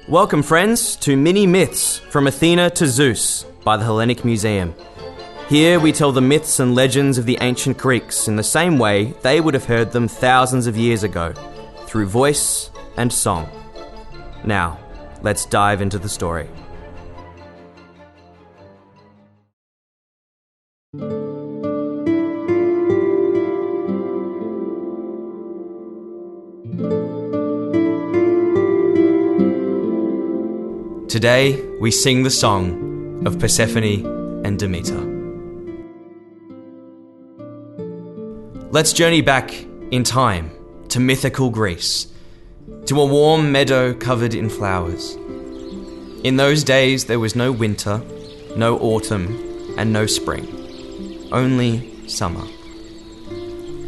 Welcome, friends, to Mini Myths from Athena to Zeus by the Hellenic Museum. Here we tell the myths and legends of the ancient Greeks in the same way they would have heard them thousands of years ago, through voice and song. Now, let's dive into the story. Today, we sing the song of Persephone and Demeter. Let's journey back in time to mythical Greece, to a warm meadow covered in flowers. In those days, there was no winter, no autumn, and no spring, only summer.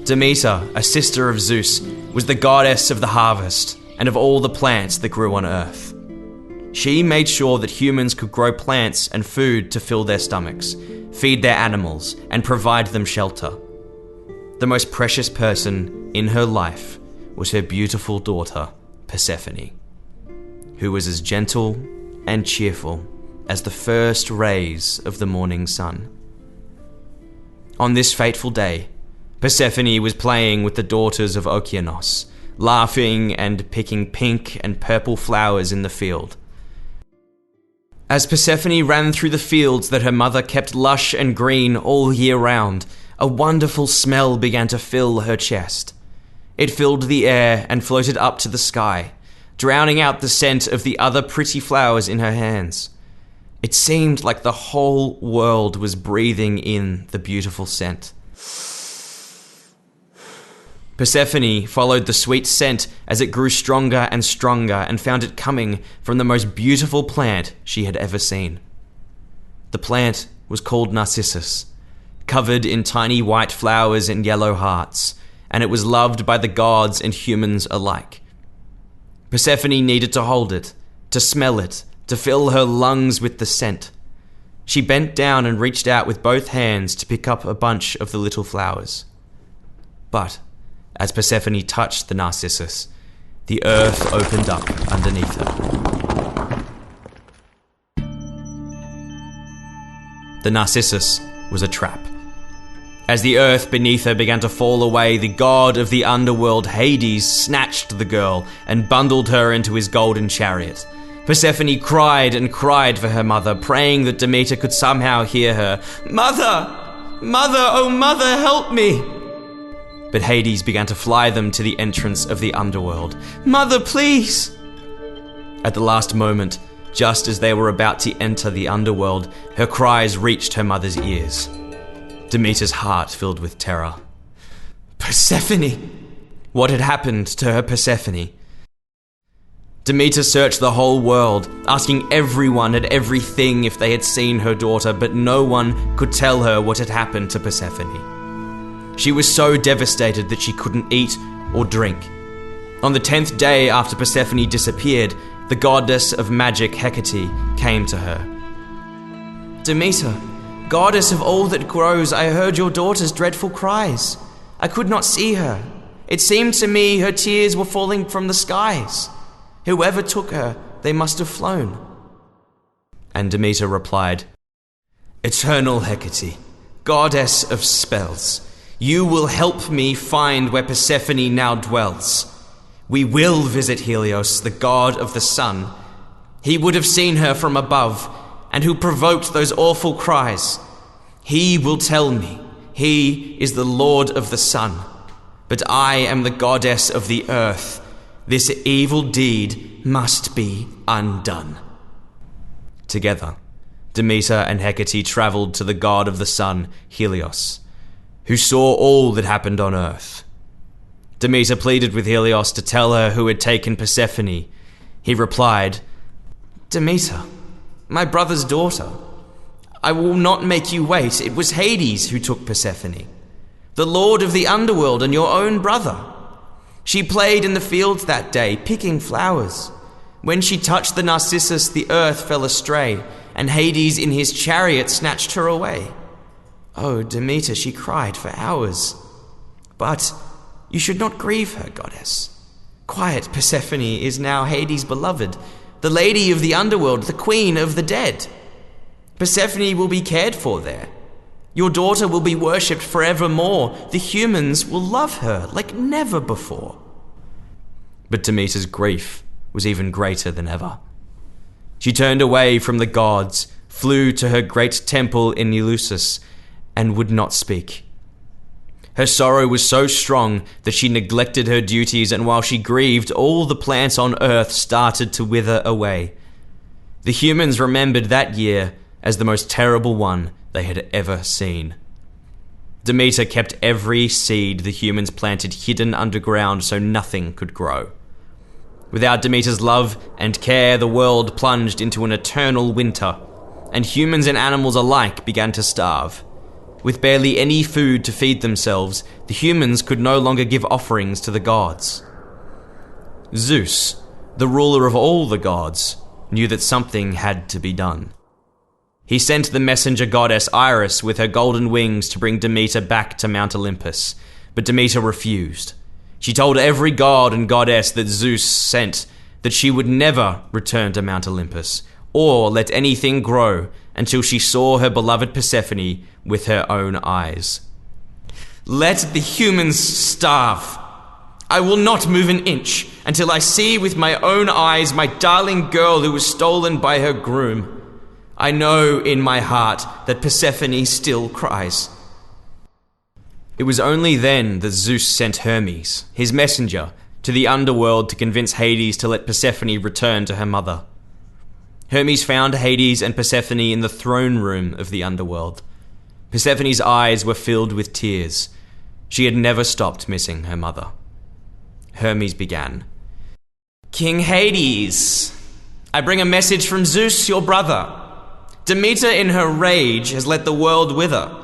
Demeter, a sister of Zeus, was the goddess of the harvest and of all the plants that grew on earth. She made sure that humans could grow plants and food to fill their stomachs, feed their animals, and provide them shelter. The most precious person in her life was her beautiful daughter, Persephone, who was as gentle and cheerful as the first rays of the morning sun. On this fateful day, Persephone was playing with the daughters of Okeanos, laughing and picking pink and purple flowers in the field. As Persephone ran through the fields that her mother kept lush and green all year round, a wonderful smell began to fill her chest. It filled the air and floated up to the sky, drowning out the scent of the other pretty flowers in her hands. It seemed like the whole world was breathing in the beautiful scent. Persephone followed the sweet scent as it grew stronger and stronger and found it coming from the most beautiful plant she had ever seen. The plant was called Narcissus, covered in tiny white flowers and yellow hearts, and it was loved by the gods and humans alike. Persephone needed to hold it, to smell it, to fill her lungs with the scent. She bent down and reached out with both hands to pick up a bunch of the little flowers. But as Persephone touched the Narcissus, the earth opened up underneath her. The Narcissus was a trap. As the earth beneath her began to fall away, the god of the underworld, Hades, snatched the girl and bundled her into his golden chariot. Persephone cried and cried for her mother, praying that Demeter could somehow hear her. "Mother! Mother, oh mother, help me!" But Hades began to fly them to the entrance of the underworld. "Mother, please!" At the last moment, just as they were about to enter the underworld, her cries reached her mother's ears. Demeter's heart filled with terror. Persephone! What had happened to her Persephone? Demeter searched the whole world, asking everyone and everything if they had seen her daughter, but no one could tell her what had happened to Persephone. She was so devastated that she couldn't eat or drink. On the 10th day after Persephone disappeared, the goddess of magic Hecate came to her. "Demeter, goddess of all that grows, I heard your daughter's dreadful cries. I could not see her. It seemed to me her tears were falling from the skies. Whoever took her, they must have flown." And Demeter replied, "Eternal Hecate, goddess of spells, you will help me find where Persephone now dwells. We will visit Helios, the god of the sun. He would have seen her from above, and who provoked those awful cries. He will tell me. He is the lord of the sun. But I am the goddess of the earth. This evil deed must be undone." Together, Demeter and Hecate traveled to the god of the sun, Helios, who saw all that happened on earth. Demeter pleaded with Helios to tell her who had taken Persephone. He replied, "Demeter, my brother's daughter, I will not make you wait. It was Hades who took Persephone, the lord of the underworld and your own brother. She played in the fields that day, picking flowers. When she touched the Narcissus, the earth fell astray, and Hades in his chariot snatched her away. Oh, Demeter, she cried for hours. But you should not grieve her, goddess. Quiet Persephone is now Hades' beloved, the lady of the underworld, the queen of the dead. Persephone will be cared for there. Your daughter will be worshipped forevermore. The humans will love her like never before. But Demeter's grief was even greater than ever. She turned away from the gods, flew to her great temple in Eleusis, and would not speak. Her sorrow was so strong that she neglected her duties, and while she grieved, all the plants on earth started to wither away. The humans remembered that year as the most terrible one they had ever seen. Demeter kept every seed the humans planted hidden underground so nothing could grow. Without Demeter's love and care, the world plunged into an eternal winter, and humans and animals alike began to starve. With barely any food to feed themselves, the humans could no longer give offerings to the gods. Zeus, the ruler of all the gods, knew that something had to be done. He sent the messenger goddess Iris with her golden wings to bring Demeter back to Mount Olympus, but Demeter refused. She told every god and goddess that Zeus sent that she would never return to Mount Olympus, or let anything grow until she saw her beloved Persephone with her own eyes. Let the humans starve. I will not move an inch until I see with my own eyes my darling girl who was stolen by her groom. I know in my heart that Persephone still cries. It was only then that Zeus sent Hermes, his messenger, to the underworld to convince Hades to let Persephone return to her mother. Hermes found Hades and Persephone in the throne room of the underworld. Persephone's eyes were filled with tears. She had never stopped missing her mother. Hermes began. King Hades, I bring a message from Zeus, your brother. Demeter in her rage has let the world wither.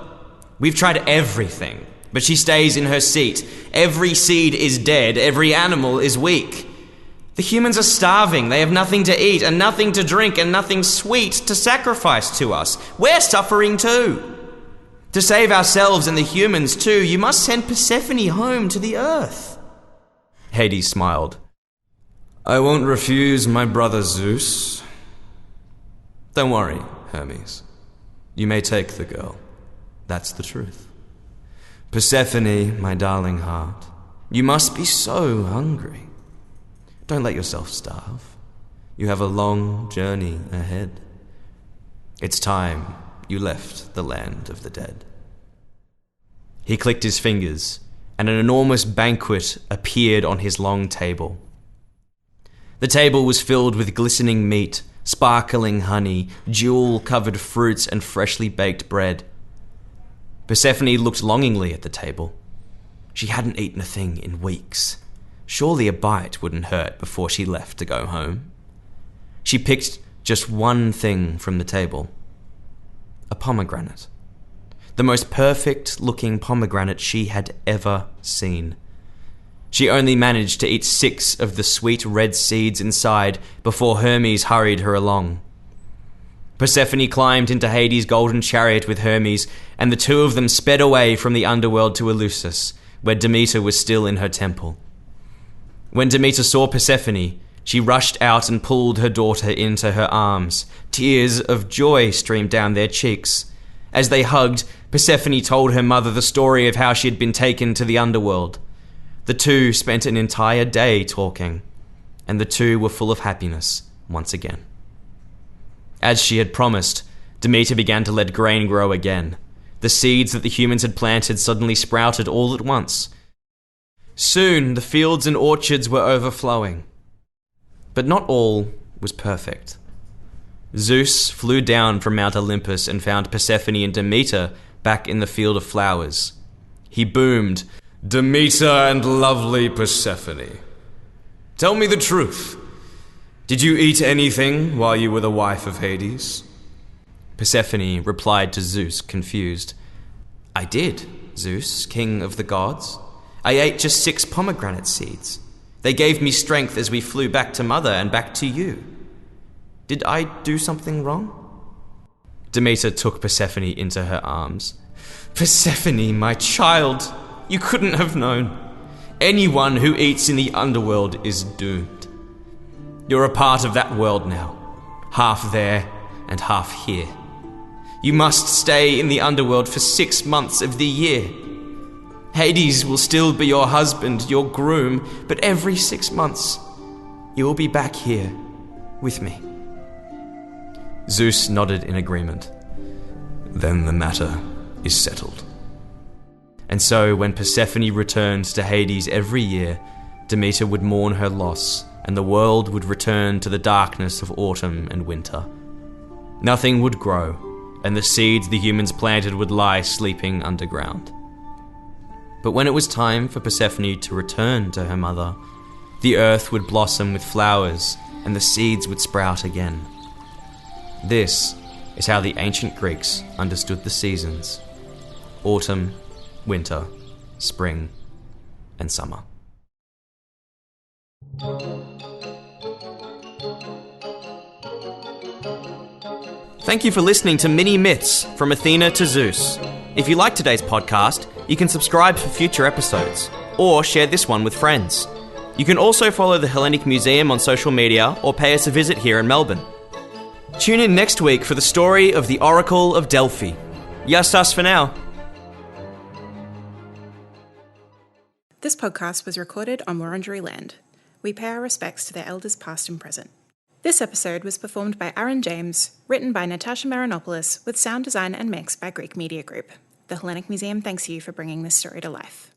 We've tried everything, but she stays in her seat. Every seed is dead, every animal is weak. The humans are starving, they have nothing to eat and nothing to drink and nothing sweet to sacrifice to us. We're suffering too. To save ourselves and the humans too, you must send Persephone home to the earth. Hades smiled. I won't refuse my brother Zeus. Don't worry, Hermes. You may take the girl. That's the truth. Persephone, my darling heart, you must be so hungry. Don't let yourself starve. You have a long journey ahead. It's time you left the land of the dead. He clicked his fingers, and an enormous banquet appeared on his long table. The table was filled with glistening meat, sparkling honey, jewel-covered fruits, and freshly baked bread. Persephone looked longingly at the table. She hadn't eaten a thing in weeks. Surely a bite wouldn't hurt before she left to go home. She picked just one thing from the table. A pomegranate. The most perfect-looking pomegranate she had ever seen. She only managed to eat 6 of the sweet red seeds inside before Hermes hurried her along. Persephone climbed into Hades' golden chariot with Hermes, and the two of them sped away from the underworld to Eleusis, where Demeter was still in her temple. When Demeter saw Persephone, she rushed out and pulled her daughter into her arms. Tears of joy streamed down their cheeks. As they hugged, Persephone told her mother the story of how she had been taken to the underworld. The two spent an entire day talking, and the two were full of happiness once again. As she had promised, Demeter began to let grain grow again. The seeds that the humans had planted suddenly sprouted all at once. Soon the fields and orchards were overflowing. But not all was perfect. Zeus flew down from Mount Olympus and found Persephone and Demeter back in the field of flowers. He boomed, Demeter and lovely Persephone, tell me the truth. Did you eat anything while you were the wife of Hades? Persephone replied to Zeus, confused. I did, Zeus, king of the gods. I ate just 6 pomegranate seeds. They gave me strength as we flew back to Mother and back to you. Did I do something wrong? Demeter took Persephone into her arms. Persephone, my child, You couldn't have known. Anyone who eats in the underworld is doomed. You're a part of that world now, half there and half here. You must stay in the underworld for 6 months of the year. Hades will still be your husband, your groom, but every 6 months, you will be back here with me. Zeus nodded in agreement. Then the matter is settled. And so, when Persephone returned to Hades every year, Demeter would mourn her loss, and the world would return to the darkness of autumn and winter. Nothing would grow, and the seeds the humans planted would lie sleeping underground. But when it was time for Persephone to return to her mother, the earth would blossom with flowers, and the seeds would sprout again. This is how the ancient Greeks understood the seasons: autumn, winter, spring, and summer. Thank you for listening to Mini Myths from Athena to Zeus. If you like today's podcast, you can subscribe for future episodes, or share this one with friends. You can also follow the Hellenic Museum on social media or pay us a visit here in Melbourne. Tune in next week for the story of the Oracle of Delphi. Yastas for now. This podcast was recorded on Wurundjeri land. We pay our respects to their elders past and present. This episode was performed by Aaron James, written by Natasha Marinopoulos, with sound design and mix by Greek Media Group. The Hellenic Museum thanks you for bringing this story to life.